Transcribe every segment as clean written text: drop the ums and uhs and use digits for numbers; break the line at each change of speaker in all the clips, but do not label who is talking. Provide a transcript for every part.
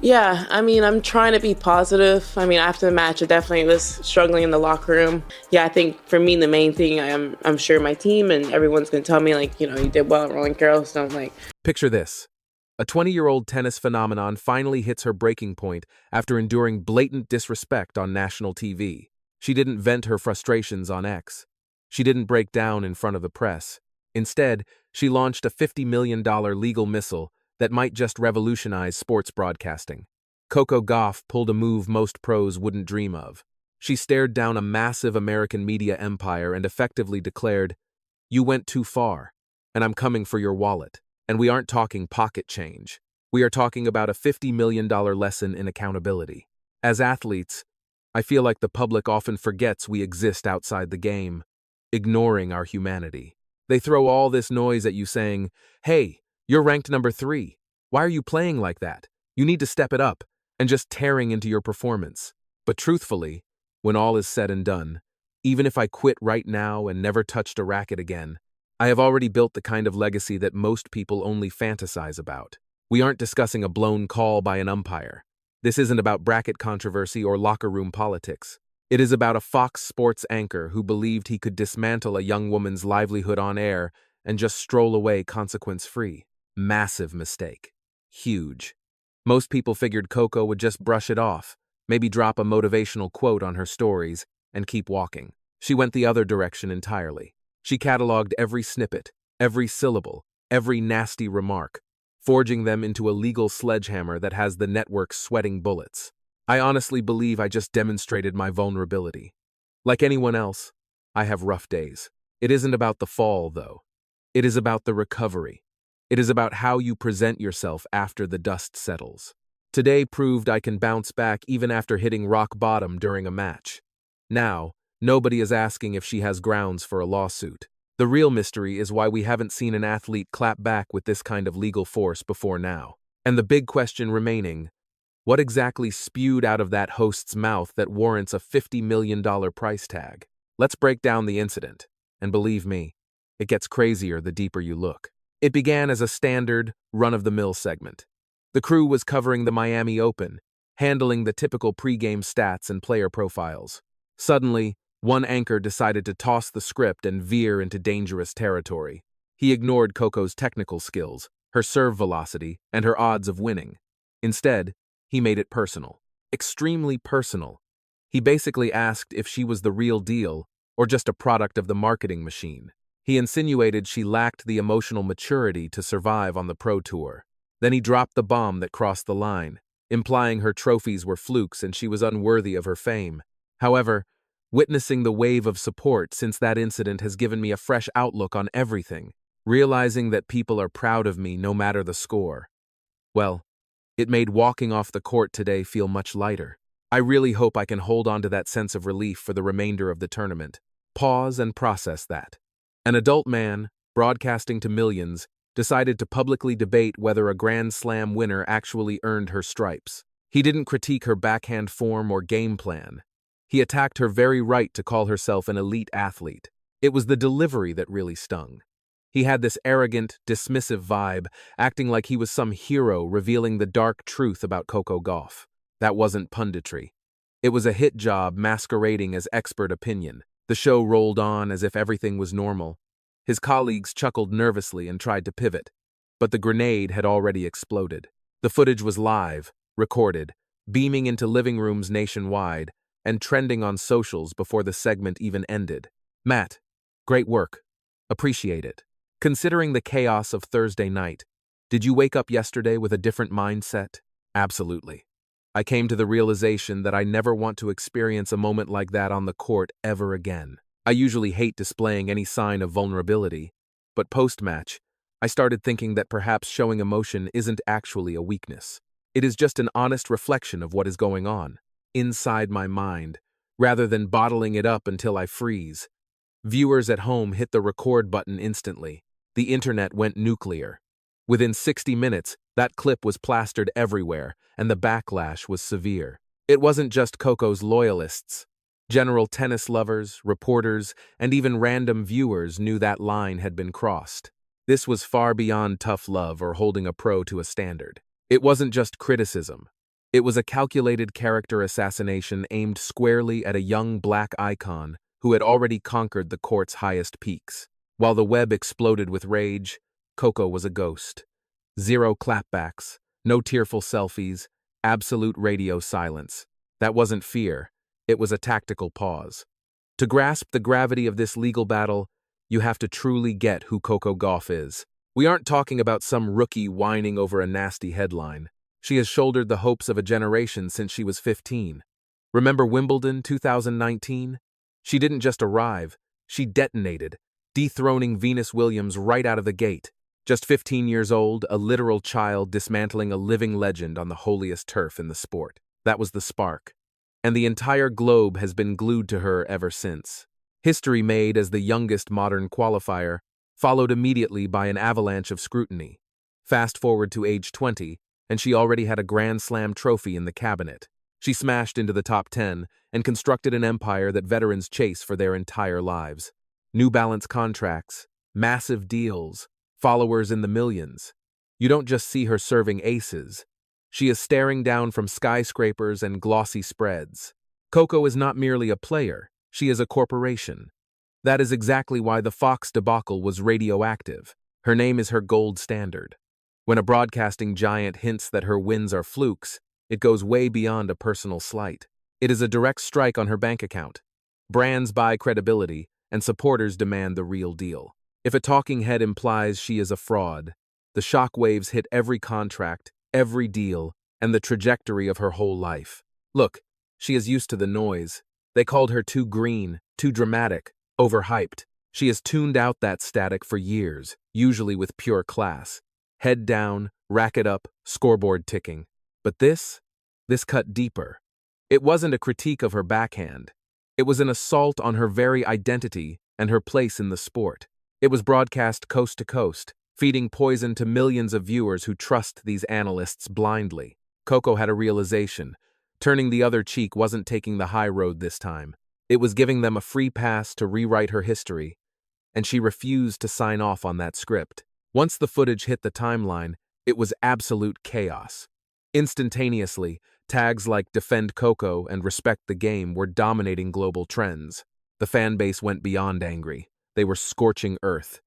Yeah, I mean, I'm trying to be positive. I mean, after the match, I definitely was struggling in the locker room. Yeah, I think for me, the main thing, I'm sure my team and everyone's going to tell me, like, you did well at Roland Garros. So I'm like,
Picture this. A 20-year-old tennis phenomenon finally hits her breaking point after enduring blatant disrespect on national TV. She didn't vent her frustrations on X. She didn't break down in front of the press. Instead, she launched a $50 million legal missile that might just revolutionize sports broadcasting. Coco Gauff pulled a move most pros wouldn't dream of. She stared down a massive American media empire and effectively declared, "You went too far, and I'm coming for your wallet." And we aren't talking pocket change. We are talking about a $50 million lesson in accountability. As athletes, I feel like the public often forgets we exist outside the game, ignoring our humanity. They throw all this noise at you saying, "Hey, you're ranked number 3. Why are you playing like that? You need to step it up," and just tearing into your performance. But truthfully, when all is said and done, even if I quit right now and never touched a racket again, I have already built the kind of legacy that most people only fantasize about. We aren't discussing a blown call by an umpire. This isn't about bracket controversy or locker room politics. It is about a Fox Sports anchor who believed he could dismantle a young woman's livelihood on air and just stroll away consequence-free. Massive mistake. Huge. Most people figured Coco would just brush it off, maybe drop a motivational quote on her stories, and keep walking. She went the other direction entirely. She cataloged every snippet, every syllable, every nasty remark, forging them into a legal sledgehammer that has the network sweating bullets. I honestly believe I just demonstrated my vulnerability. Like anyone else, I have rough days. It isn't about the fall, though. It is about the recovery. It is about how you present yourself after the dust settles. Today proved I can bounce back even after hitting rock bottom during a match. Now, nobody is asking if she has grounds for a lawsuit. The real mystery is why we haven't seen an athlete clap back with this kind of legal force before now. And the big question remaining, what exactly spewed out of that host's mouth that warrants a $50 million price tag? Let's break down the incident. And believe me, it gets crazier the deeper you look. It began as a standard, run-of-the-mill segment. The crew was covering the Miami Open, handling the typical pregame stats and player profiles. Suddenly, one anchor decided to toss the script and veer into dangerous territory. He ignored Coco's technical skills, her serve velocity, and her odds of winning. Instead, he made it personal. Extremely personal. He basically asked if she was the real deal or just a product of the marketing machine. He insinuated she lacked the emotional maturity to survive on the pro tour. Then he dropped the bomb that crossed the line, implying her trophies were flukes and she was unworthy of her fame. However, witnessing the wave of support since that incident has given me a fresh outlook on everything, realizing that people are proud of me no matter the score. Well, it made walking off the court today feel much lighter. I really hope I can hold on to that sense of relief for the remainder of the tournament. Pause and process that. An adult man, broadcasting to millions, decided to publicly debate whether a Grand Slam winner actually earned her stripes. He didn't critique her backhand form or game plan. He attacked her very right to call herself an elite athlete. It was the delivery that really stung. He had this arrogant, dismissive vibe, acting like he was some hero revealing the dark truth about Coco Gauff. That wasn't punditry. It was a hit job masquerading as expert opinion. The show rolled on as if everything was normal. His colleagues chuckled nervously and tried to pivot, but the grenade had already exploded. The footage was live, recorded, beaming into living rooms nationwide, and trending on socials before the segment even ended. Matt, great work. Appreciate it. Considering the chaos of Thursday night, did you wake up yesterday with a different mindset? Absolutely. I came to the realization that I never want to experience a moment like that on the court ever again. I usually hate displaying any sign of vulnerability, but post-match, I started thinking that perhaps showing emotion isn't actually a weakness. It is just an honest reflection of what is going on, inside my mind, rather than bottling it up until I freeze. Viewers at home hit the record button instantly. The internet went nuclear. Within 60 minutes, that clip was plastered everywhere, and the backlash was severe. It wasn't just Coco's loyalists. General tennis lovers, reporters, and even random viewers knew that line had been crossed. This was far beyond tough love or holding a pro to a standard. It wasn't just criticism. It was a calculated character assassination aimed squarely at a young black icon who had already conquered the court's highest peaks. While the web exploded with rage, Coco was a ghost. Zero clapbacks, no tearful selfies, absolute radio silence. That wasn't fear, it was a tactical pause. To grasp the gravity of this legal battle, you have to truly get who Coco Gauff is. We aren't talking about some rookie whining over a nasty headline. She has shouldered the hopes of a generation since she was 15. Remember Wimbledon 2019? She didn't just arrive, she detonated, dethroning Venus Williams right out of the gate. Just 15 years old, a literal child dismantling a living legend on the holiest turf in the sport. That was the spark. And the entire globe has been glued to her ever since. History made as the youngest modern qualifier, followed immediately by an avalanche of scrutiny. Fast forward to age 20, and she already had a Grand Slam trophy in the cabinet. She smashed into the top 10 and constructed an empire that veterans chase for their entire lives. New Balance contracts, massive deals, followers in the millions. You don't just see her serving aces. She is staring down from skyscrapers and glossy spreads. Coco is not merely a player, she is a corporation. That is exactly why the Fox debacle was radioactive. Her name is her gold standard. When a broadcasting giant hints that her wins are flukes, it goes way beyond a personal slight. It is a direct strike on her bank account. Brands buy credibility, and supporters demand the real deal. If a talking head implies she is a fraud, the shockwaves hit every contract, every deal, and the trajectory of her whole life. Look, she is used to the noise. They called her too green, too dramatic, overhyped. She has tuned out that static for years, usually with pure class. Head down, racket up, scoreboard ticking. But this cut deeper. It wasn't a critique of her backhand. It was an assault on her very identity and her place in the sport. It was broadcast coast to coast, feeding poison to millions of viewers who trust these analysts blindly. Coco had a realization. Turning the other cheek wasn't taking the high road this time. It was giving them a free pass to rewrite her history, and she refused to sign off on that script. Once the footage hit the timeline, it was absolute chaos. Instantaneously, tags like Defend Coco and Respect the Game were dominating global trends. The fan base went beyond angry. They were scorching earth.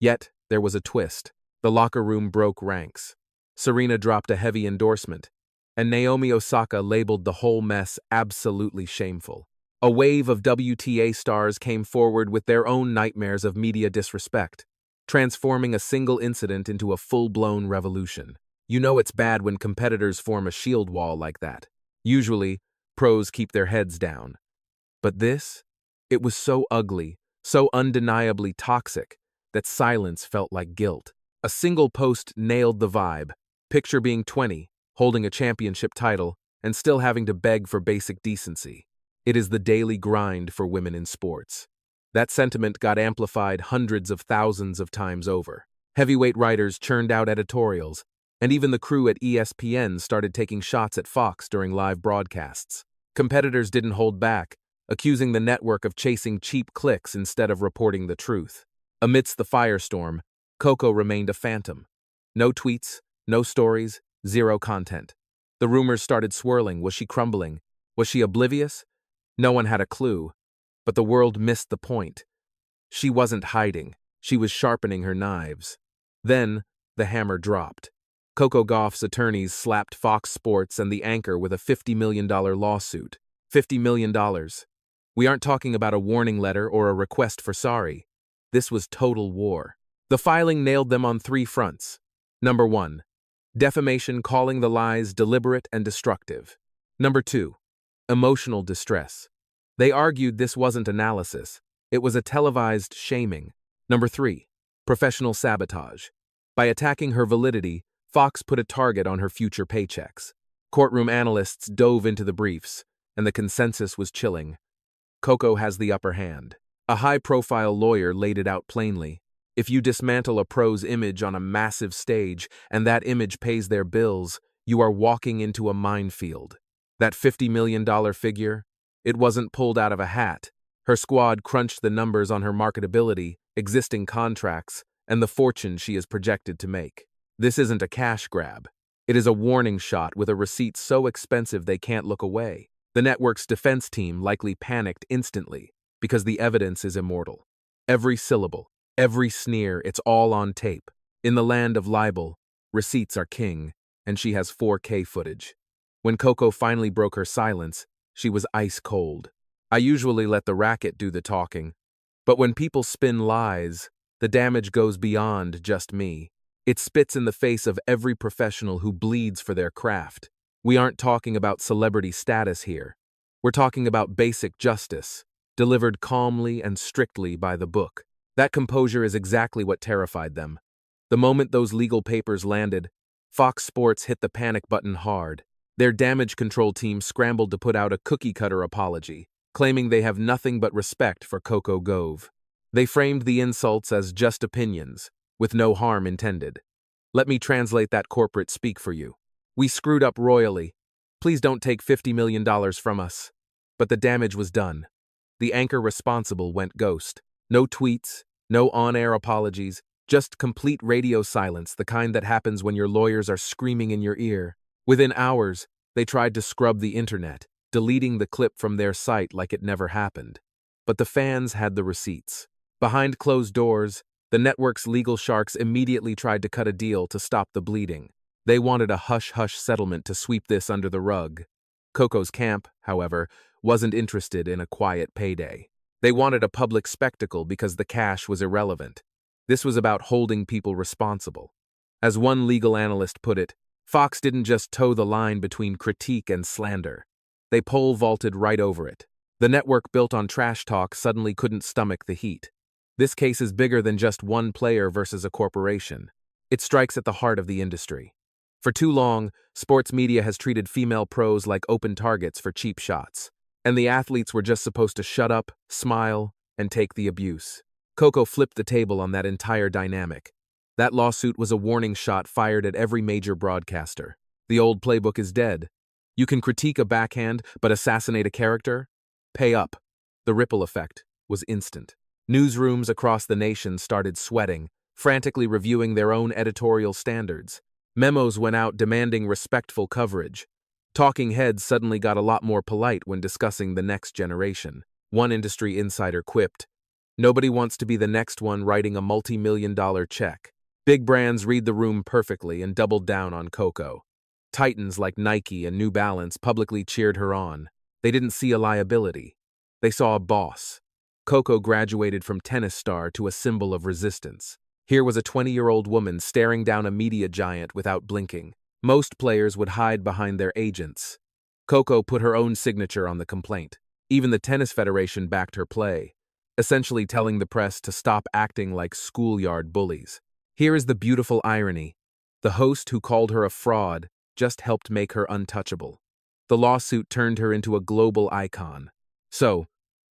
Yet, there was a twist. The locker room broke ranks. Serena dropped a heavy endorsement, and Naomi Osaka labeled the whole mess absolutely shameful. A wave of WTA stars came forward with their own nightmares of media disrespect, transforming a single incident into a full-blown revolution. You know it's bad when competitors form a shield wall like that. Usually, pros keep their heads down. But this? It was so ugly, so undeniably toxic, that silence felt like guilt. A single post nailed the vibe. Picture being 20, holding a championship title, and still having to beg for basic decency. It is the daily grind for women in sports. That sentiment got amplified hundreds of thousands of times over. Heavyweight writers churned out editorials, and even the crew at ESPN started taking shots at Fox during live broadcasts. Competitors didn't hold back, accusing the network of chasing cheap clicks instead of reporting the truth. Amidst the firestorm, Coco remained a phantom. No tweets, no stories, zero content. The rumors started swirling. Was she crumbling? Was she oblivious? No one had a clue. But the world missed the point. She wasn't hiding. She was sharpening her knives. Then, the hammer dropped. Coco Gauff's attorneys slapped Fox Sports and the anchor with a $50 million lawsuit. $50 million. We aren't talking about a warning letter or a request for sorry. This was total war. The filing nailed them on 3 fronts. Number 1, defamation, calling the lies deliberate and destructive. Number 2, emotional distress. They argued this wasn't analysis. It was a televised shaming. Number 3, professional sabotage. By attacking her validity, Fox put a target on her future paychecks. Courtroom analysts dove into the briefs, and the consensus was chilling. Coco has the upper hand. A high-profile lawyer laid it out plainly. If you dismantle a pro's image on a massive stage and that image pays their bills, you are walking into a minefield. That $50 million figure? It wasn't pulled out of a hat. Her squad crunched the numbers on her marketability, existing contracts, and the fortune she is projected to make. This isn't a cash grab. It is a warning shot with a receipt so expensive they can't look away. The network's defense team likely panicked instantly because the evidence is immortal. Every syllable, every sneer, it's all on tape. In the land of libel, receipts are king, and she has 4K footage. When Coco finally broke her silence, she was ice cold. I usually let the racket do the talking, but when people spin lies, the damage goes beyond just me. It spits in the face of every professional who bleeds for their craft. We aren't talking about celebrity status here. We're talking about basic justice, delivered calmly and strictly by the book. That composure is exactly what terrified them. The moment those legal papers landed, Fox Sports hit the panic button hard. Their damage control team scrambled to put out a cookie-cutter apology, claiming they have nothing but respect for Coco Gauff. They framed the insults as just opinions, with no harm intended. Let me translate that corporate speak for you. We screwed up royally. Please don't take $50 million from us. But the damage was done. The anchor responsible went ghost. No tweets, no on-air apologies, just complete radio silence, the kind that happens when your lawyers are screaming in your ear. Within hours, they tried to scrub the internet, deleting the clip from their site like it never happened. But the fans had the receipts. Behind closed doors, the network's legal sharks immediately tried to cut a deal to stop the bleeding. They wanted a hush-hush settlement to sweep this under the rug. Coco's camp, however, wasn't interested in a quiet payday. They wanted a public spectacle because the cash was irrelevant. This was about holding people responsible. As one legal analyst put it, Fox didn't just toe the line between critique and slander. They pole-vaulted right over it. The network built on trash talk suddenly couldn't stomach the heat. This case is bigger than just one player versus a corporation. It strikes at the heart of the industry. For too long, sports media has treated female pros like open targets for cheap shots, and the athletes were just supposed to shut up, smile, and take the abuse. Coco flipped the table on that entire dynamic. That lawsuit was a warning shot fired at every major broadcaster. The old playbook is dead. You can critique a backhand, but assassinate a character? Pay up. The ripple effect was instant. Newsrooms across the nation started sweating, frantically reviewing their own editorial standards. Memos went out demanding respectful coverage. Talking heads suddenly got a lot more polite when discussing the next generation. One industry insider quipped, "Nobody wants to be the next one writing a multi-million-dollar check." Big brands read the room perfectly and doubled down on Coco. Titans like Nike and New Balance publicly cheered her on. They didn't see a liability. They saw a boss. Coco graduated from tennis star to a symbol of resistance. Here was a 20-year-old woman staring down a media giant without blinking. Most players would hide behind their agents. Coco put her own signature on the complaint. Even the Tennis Federation backed her play, essentially telling the press to stop acting like schoolyard bullies. Here is the beautiful irony. The host who called her a fraud just helped make her untouchable. The lawsuit turned her into a global icon. So,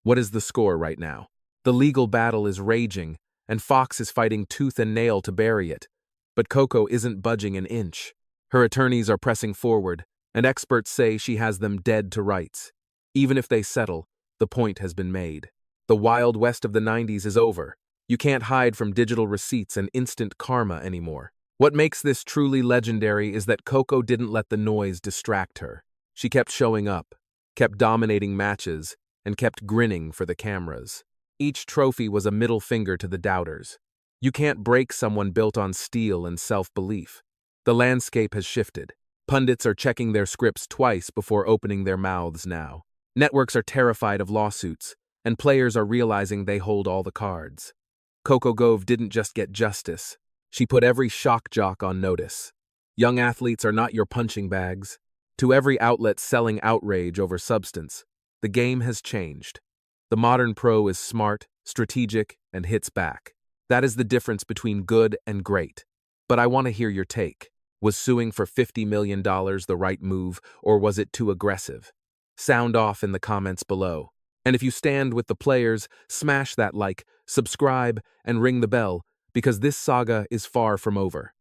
what is the score right now? The legal battle is raging, and Fox is fighting tooth and nail to bury it. But Coco isn't budging an inch. Her attorneys are pressing forward, and experts say she has them dead to rights. Even if they settle, the point has been made. The Wild West of the 90s is over. You can't hide from digital receipts and instant karma anymore. What makes this truly legendary is that Coco didn't let the noise distract her. She kept showing up, kept dominating matches, and kept grinning for the cameras. Each trophy was a middle finger to the doubters. You can't break someone built on steel and self-belief. The landscape has shifted. Pundits are checking their scripts twice before opening their mouths now. Networks are terrified of lawsuits, and players are realizing they hold all the cards. Coco Gauff didn't just get justice. She put every shock jock on notice. Young athletes are not your punching bags. To every outlet selling outrage over substance, the game has changed. The modern pro is smart, strategic, and hits back. That is the difference between good and great. But I want to hear your take. Was suing for $50 million the right move, or was it too aggressive? Sound off in the comments below. And if you stand with the players, smash that like, subscribe, and ring the bell, because this saga is far from over.